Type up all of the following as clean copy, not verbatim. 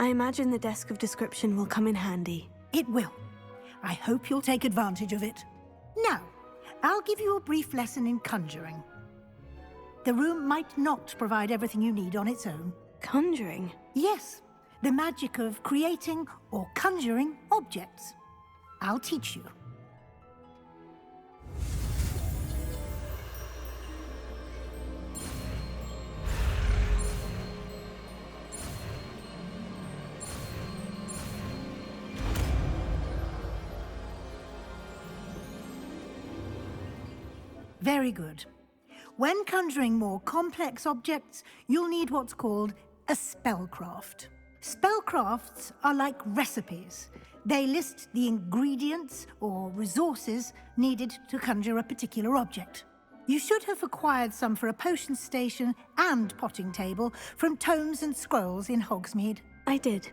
imagine the desk of description will come in handy. It will. I hope you'll take advantage of it. Now, I'll give you a brief lesson in conjuring. The room might not provide everything you need on its own. Conjuring? Yes, the magic of creating or conjuring objects. I'll teach you. Very good. When conjuring more complex objects, you'll need what's called a spellcraft. Spellcrafts are like recipes. They list the ingredients or resources needed to conjure a particular object. You should have acquired some for a potion station and potting table from tomes and scrolls in Hogsmeade. I did.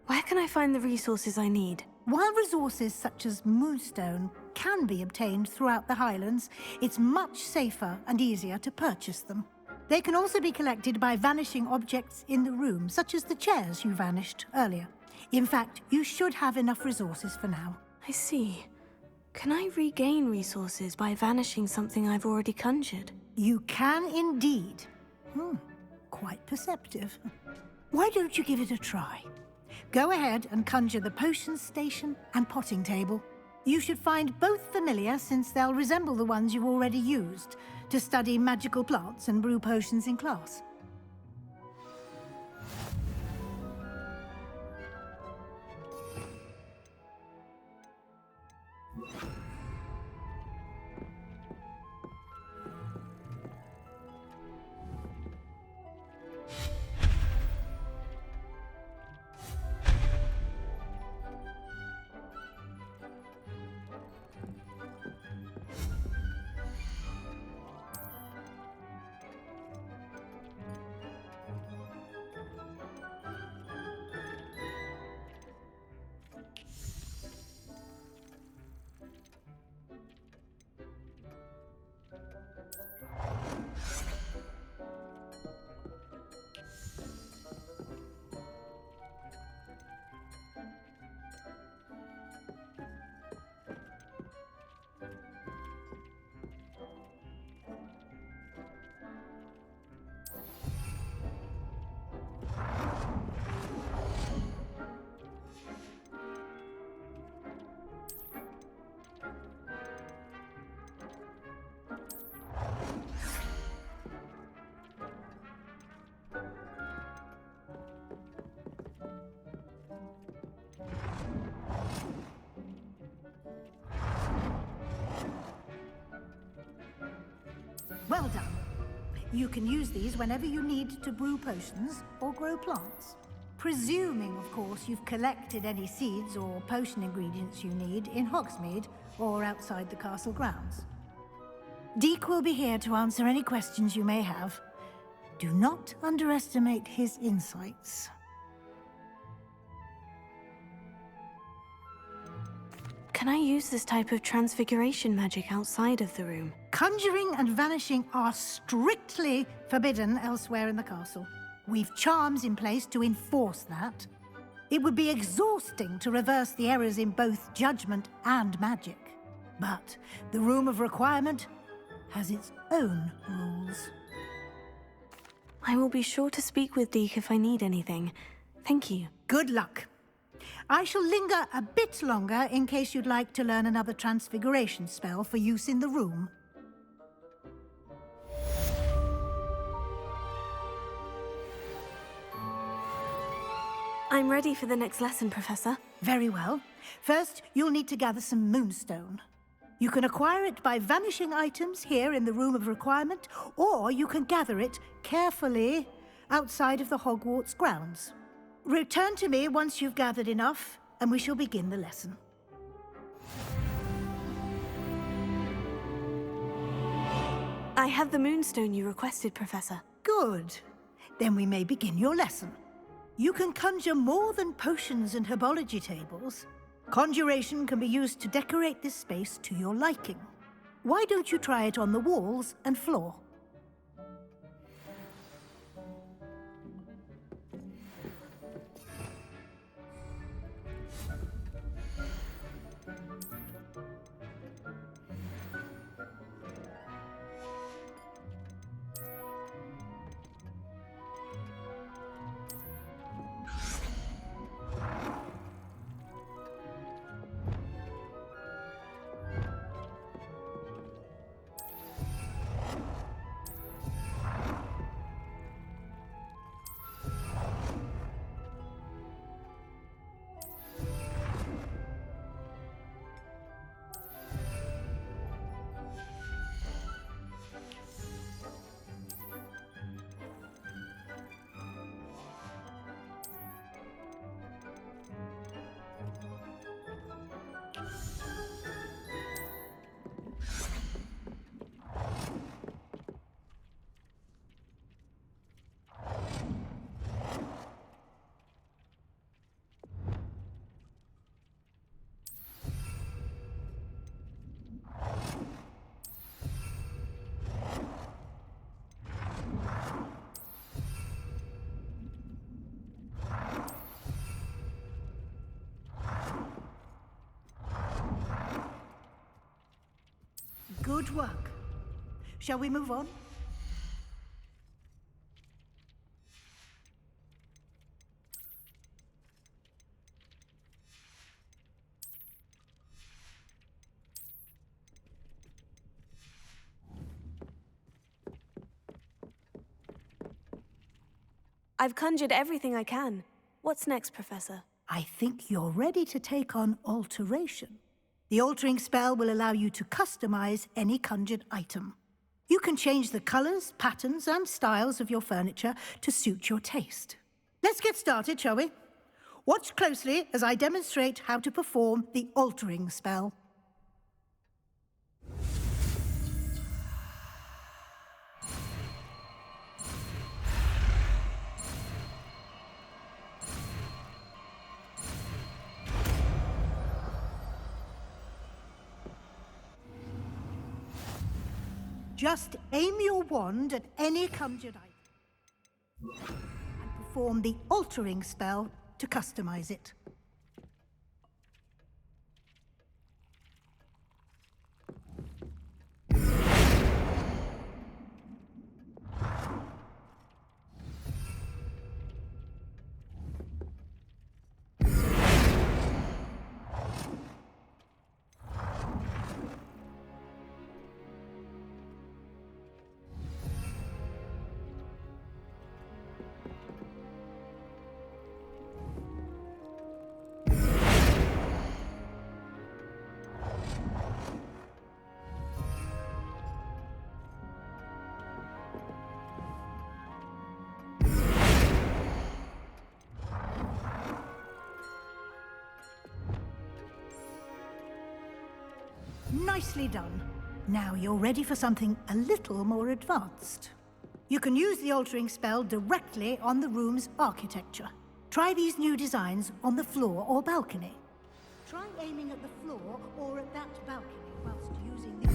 Where can I find the resources I need? While resources such as moonstone can be obtained throughout the Highlands, it's much safer and easier to purchase them. They can also be collected by vanishing objects in the room, such as the chairs you vanished earlier. In fact, you should have enough resources for now. I see. Can I regain resources by vanishing something I've already conjured? You can indeed. Quite perceptive. Why don't you give it a try? Go ahead and conjure the potion station and potting table. You should find both familiar, since they'll resemble the ones you've already used to study magical plants and brew potions in class. Well done. You can use these whenever you need to brew potions or grow plants. Presuming, of course, you've collected any seeds or potion ingredients you need in Hogsmeade or outside the castle grounds. Deek will be here to answer any questions you may have. Do not underestimate his insights. Can I use this type of transfiguration magic outside of the room? Conjuring and vanishing are strictly forbidden elsewhere in the castle. We've charms in place to enforce that. It would be exhausting to reverse the errors in both judgment and magic. But the Room of Requirement has its own rules. I will be sure to speak with Deek if I need anything. Thank you. Good luck. I shall linger a bit longer in case you'd like to learn another transfiguration spell for use in the room. I'm ready for the next lesson, Professor. Very well. First, you'll need to gather some moonstone. You can acquire it by vanishing items here in the Room of Requirement, or you can gather it carefully outside of the Hogwarts grounds. Return to me once you've gathered enough, and we shall begin the lesson. I have the moonstone you requested, Professor. Good. Then we may begin your lesson. You can conjure more than potions and herbology tables. Conjuration can be used to decorate this space to your liking. Why don't you try it on the walls and floor? Good work. Shall we move on? I've conjured everything I can. What's next, Professor? I think you're ready to take on alteration. The altering spell will allow you to customize any conjured item. You can change the colors, patterns, and styles of your furniture to suit your taste. Let's get started, shall we? Watch closely as I demonstrate how to perform the altering spell. Just aim your wand at any conjured item and perform the altering spell to customize it. Nicely done. Now you're ready for something a little more advanced. You can use the altering spell directly on the room's architecture. Try these new designs on the floor or balcony. Try aiming at the floor or at that balcony whilst using this.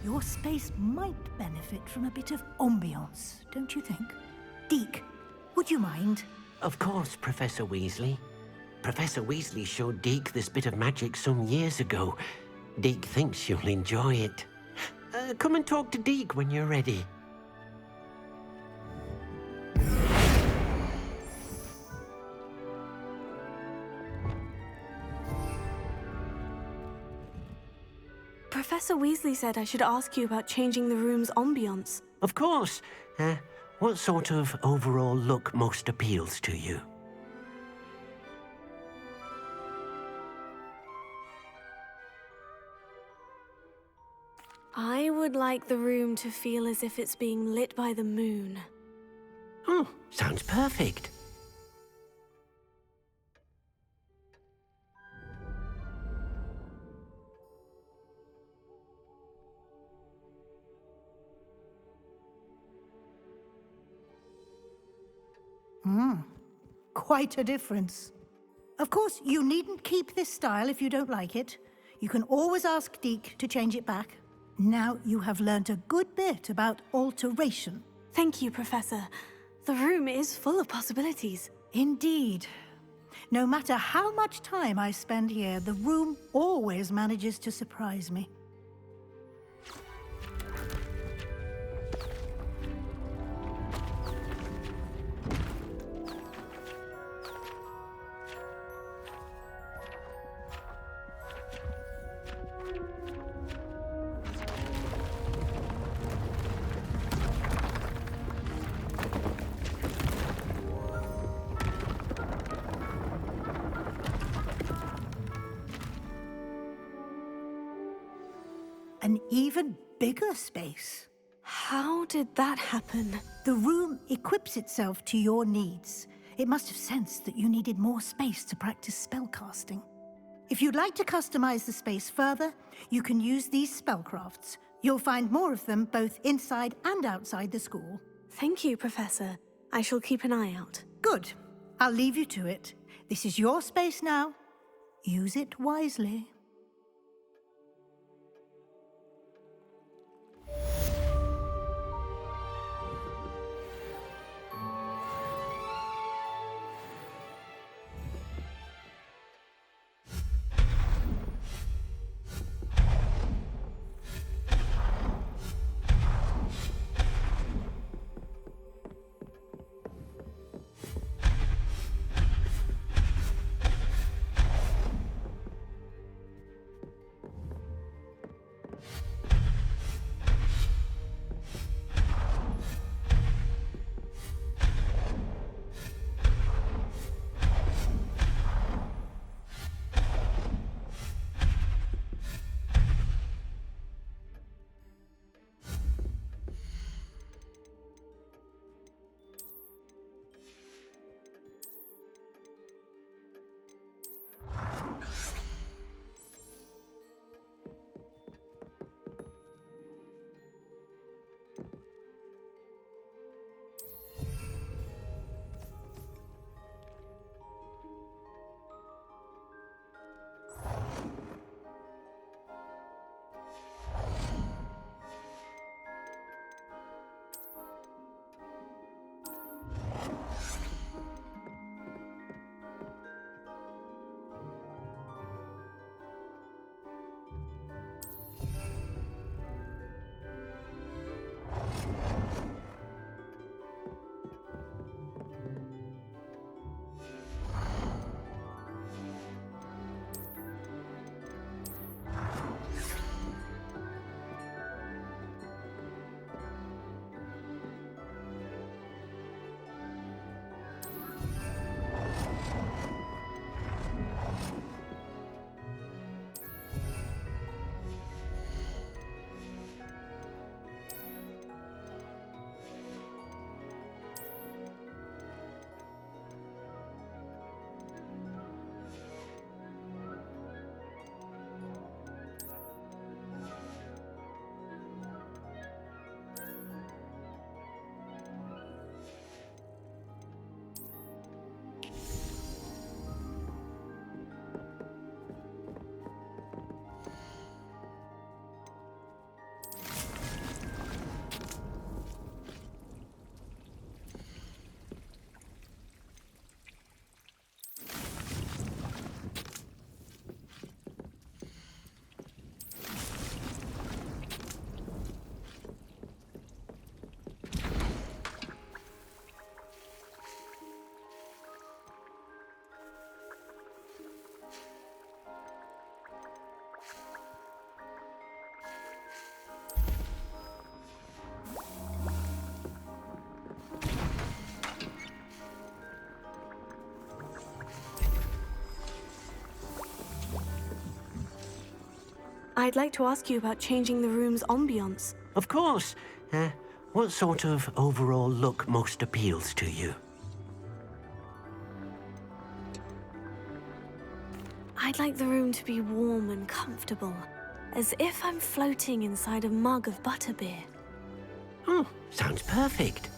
Your space might benefit from a bit of ambiance, don't you think? Deek, would you mind? Of course, Professor Weasley. Professor Weasley showed Deek this bit of magic some years ago. Deek thinks you'll enjoy it. Come and talk to Deek when you're ready. Professor Weasley said I should ask you about changing the room's ambiance. Of course. What sort of overall look most appeals to you? I would like the room to feel as if it's being lit by the moon. Oh, sounds perfect. Quite a difference. Of course, you needn't keep this style if you don't like it. You can always ask Deek to change it back. Now you have learnt a good bit about alteration. Thank you, Professor. The room is full of possibilities. Indeed. No matter how much time I spend here, the room always manages to surprise me. An even bigger space. How did that happen? The room equips itself to your needs. It must have sensed that you needed more space to practice spellcasting. If you'd like to customize the space further, you can use these spellcrafts. You'll find more of them both inside and outside the school. Thank you, Professor. I shall keep an eye out. Good. I'll leave you to it. This is your space now. Use it wisely. I'd like to ask you about changing the room's ambiance. Of course. What sort of overall look most appeals to you? I'd like the room to be warm and comfortable, as if I'm floating inside a mug of butterbeer. Oh, sounds perfect.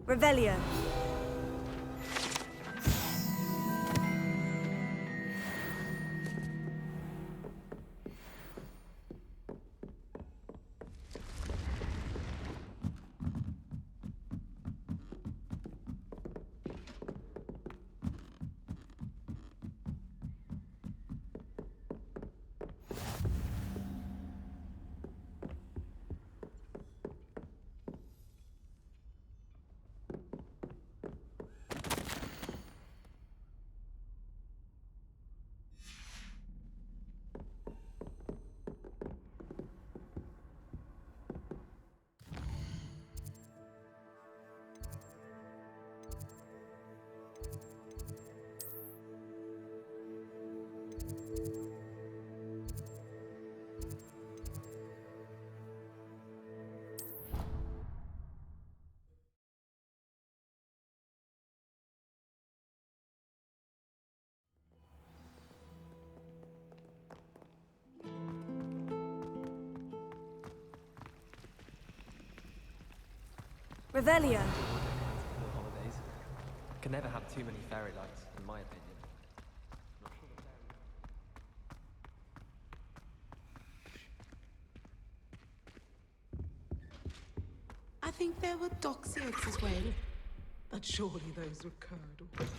Revelio. Revelio. Holidays. Can never have too many fairy lights, in my opinion. I think there were doxiots as well, but surely those were curdled.